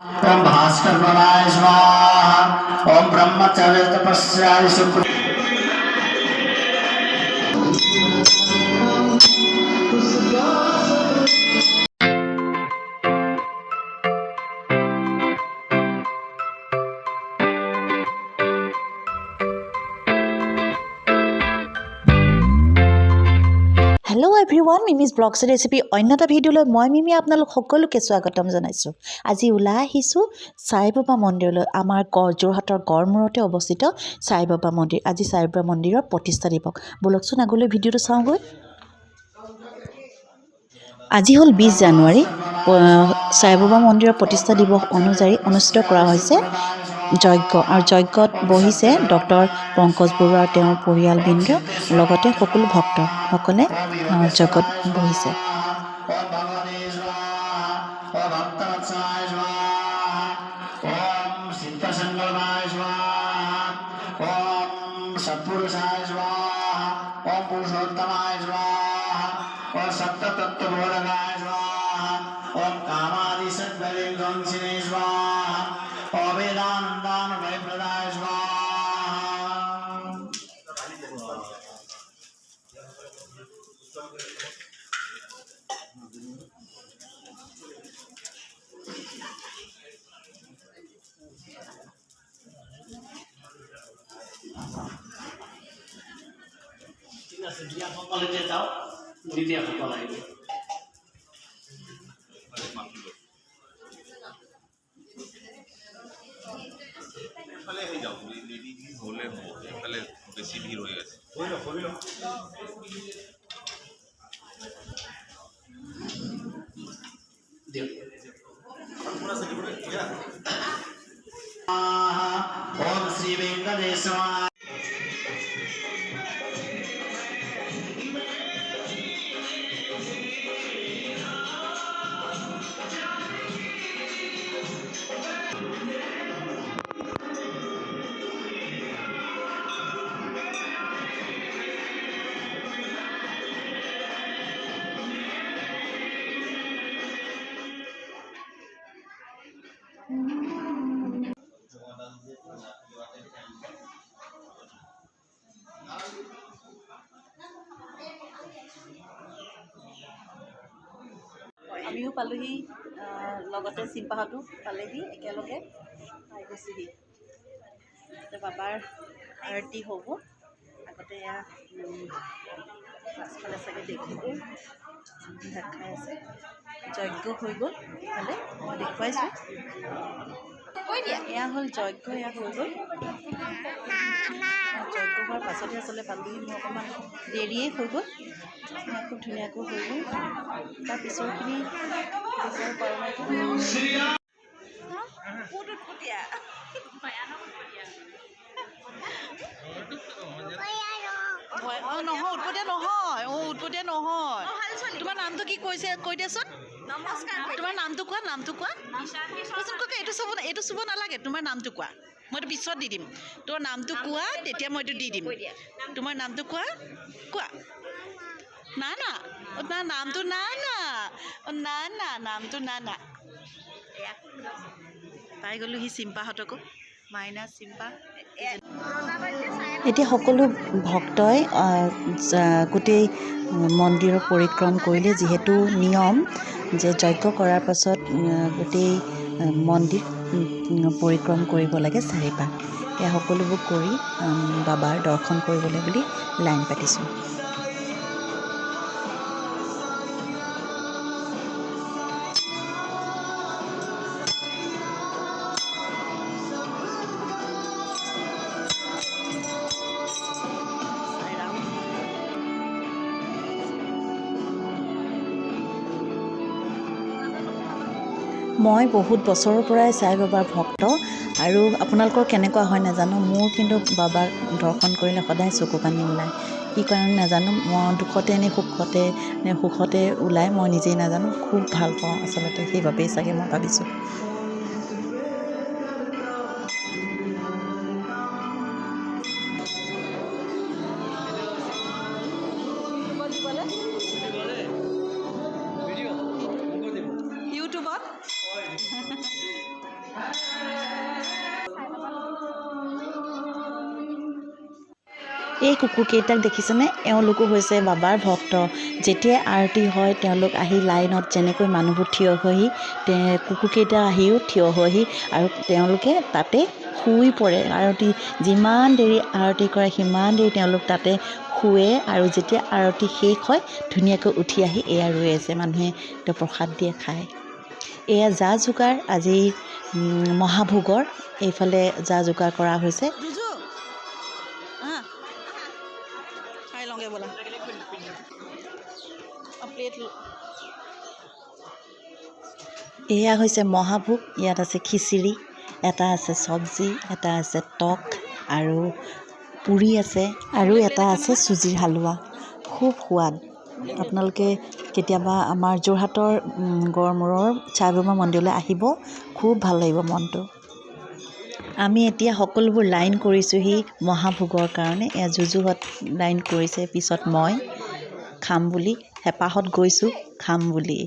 ओम भास्कर बनाय स्वाहा ओम ब्रह्मचर्य तपस्याय सुख হেল্ল' এভৰিৱান মিমিজ ব্লগছ ৰেচিপি অন্য এটা ভিডিঅ'লৈ মই মিমি আপোনালোক সকলোকে স্বাগতম জনাইছোঁ। আজি ওলাই আহিছোঁ সাই বাবা মন্দিৰলৈ। আমাৰ যোৰহাটৰ গড়মূৰতে অৱস্থিত সাই বাবা মন্দিৰ। আজি সাই বাবা মন্দিৰৰ প্ৰতিষ্ঠা দিৱস। ব'লকচোন আগলৈ ভিডিঅ'টো চাওঁগৈ। আজি হ'ল 20 জানুৱাৰী। সাই বাবা মন্দিৰৰ প্ৰতিষ্ঠা দিৱস অনুযায়ী অনুষ্ঠিত কৰা হৈছে যজ্ঞ, আৰু যজ্ঞত বহিছে ডক্টৰ পংকজ বৰুৱা আৰু তেওঁৰ পৰিয়ালবৃন্দ, লগতে সকলো ভক্তসকলে যজ্ঞত বহিছে। ओम कामादि सद्गलिंगंसिने स्वाहा ओम वेदांतान वैप्रदाय स्वाहा। ঠিক আছে, দিয়া সকলে যে যাও দিয়া সকলে বেশি ভিড় হয়ে গেছে। ओम श्री वेंकटेश्वराय আমিও পালোহি, লগতে চিম্পাহঁতো পালেহি, একেলগে পাই গৈছোহি। বাবাৰ আৰতি হ'ব। আগতে এয়া পাছফালে চাগে দেখিব ভাত খাই আছে। যজ্ঞ হৈ গ'ল ইফালে, মই দেখুৱাইছোঁ। এয়া হ'ল যজ্ঞ, এয়া হৈ গ'ল। যজ্ঞ হোৱাৰ পাছতহে আচলতে পালোহি। মোৰ অকণমান দেৰিয়েই হৈ গ'ল। খুব ধুনীয়াকৈ হৈ গ'ল। তাৰ পিছৰখিনি দেখাব পৰা নাই। নহয়, উৎপতীয়া নহয়। উৎপতীয়া নহয়। তোমাৰ নামটো কি কৈছে, কৈ দিয়াচোন। তোমাৰ নামটো কোৱা, নামটো কোৱা। এইটো চুব নালাগে। তোমাৰ নামটো কোৱা, মই এইটো পিছত দি দিম। তোমাৰ নামটো কোৱা, তেতিয়া মই এইটো দি দিম। তোমাৰ নামটো কোৱা, কোৱা। নানা, তোমাৰ নামটো নানা। নানা, নামটো নানা। পাই গ'লোঁ সি চিম্পাহঁতকো, মাইনা চিম্পা। এতিয়া সকলো ভক্তই গোটেই মন্দিৰৰ পৰিক্ৰম কৰিলে, যিহেতু নিয়ম যে যজ্ঞ কৰাৰ পাছত গোটেই মন্দিৰ পৰিক্ৰম কৰিব লাগে 4 পাক। এয়া সকলোবোৰ কৰি বাবাৰ দৰ্শন কৰিবলৈ বুলি লাইন পাতিছোঁ। মই বহুত বছৰৰ পৰাই সাই বাবাৰ ভক্ত, আৰু আপোনালোকৰ কেনেকুৱা হয় নাজানো। মোৰ কিন্তু বাবাৰ দৰ্শন কৰিলে সদায় চকু পানী ওলায়। কি কাৰণে নাজানো। মই দুখতে নে সুখতে ওলায়, মই নিজেই নাজানো। খুব ভাল পাওঁ আচলতে, সেইবাবেই চাগে মই ভাবিছোঁ। ইউটিউবত এই কুকুৰকেইটাক দেখিছেনে? এওঁলোকো হৈছে বাবাৰ ভক্ত। যেতিয়াই আৰতি হয় তেওঁলোক আহি লাইনত যেনেকৈ মানুহবোৰ থিয় হয়হি কুকুৰকেইটা আহিও থিয় হয়হি আৰু তেওঁলোকে তাতে শুই পৰে। আৰতি যিমান দেৰি আৰতি কৰে সিমান দেৰি তেওঁলোক তাতে শুৱে আৰু যেতিয়া আৰতি শেষ হয় ধুনীয়াকৈ উঠি আহি এয়া ৰৈ আছে, মানুহে তেওঁ প্ৰসাদ দিয়ে খায়। এয়া যা যোগাৰ আজি মহাভোগৰ এইফালে যা যোগাৰ কৰা হৈছে। খাই লওঁগে ব'লা। এয়া হৈছে মহাভোগ। ইয়াত আছে খিচিৰি, এটা আছে চব্জি, এটা আছে টক আৰু পুৰি আছে আৰু এটা আছে চুজিৰ হালোৱা। খুব সোৱাদ। আপোনালোকে কেতিয়াবা আমাৰ যোৰহাটৰ গড়মূৰৰ চাইবাবা মন্দিৰলৈ আহিব, খুব ভাল লাগিব মনটো। আমি এতিয়া সকলোবোৰ লাইন কৰিছোঁহি মহাভোগৰ কাৰণে। এয়া যুযুহঁত লাইন কৰিছে, পিছত মই খাম বুলি হেঁপাহত গৈছোঁ, খাম বুলি।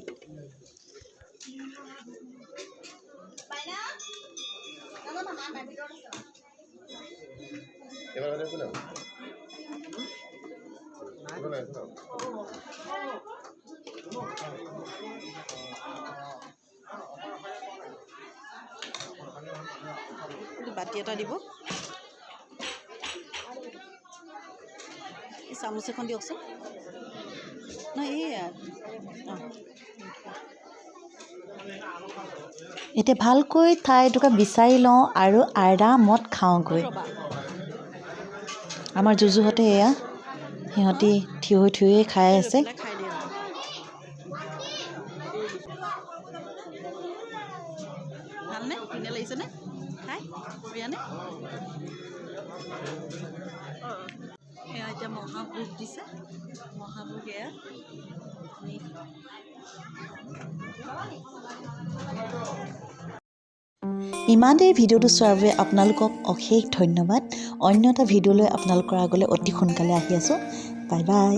বাতি এটা দিব, চামুচ এখন দিয়কচোন। নহয় এইয়া এতিয়া ভালকৈ ঠাই এটুকুৰা বিচাৰি লওঁ আৰু আৰামত খাওঁগৈ। আমাৰ যুযুহঁতে এয়া সিহঁতি থিয় হৈ থিয়েই খাই আছে। ভালনে? ধুনীয়া লাগিছেনে খাই? বিয়ানে? এয়া এতিয়া মহাভোগ দিছে, মহাভোগ এয়া ইমান দেৰি ভিডিঅ'টো চোৱাৰ বাবে আপোনালোকক অশেষ ধন্যবাদ। অন্য এটা ভিডিঅ'লৈ আপোনালোকৰ আগলৈ অতি সোনকালে আহি আছোঁ। Bye bye.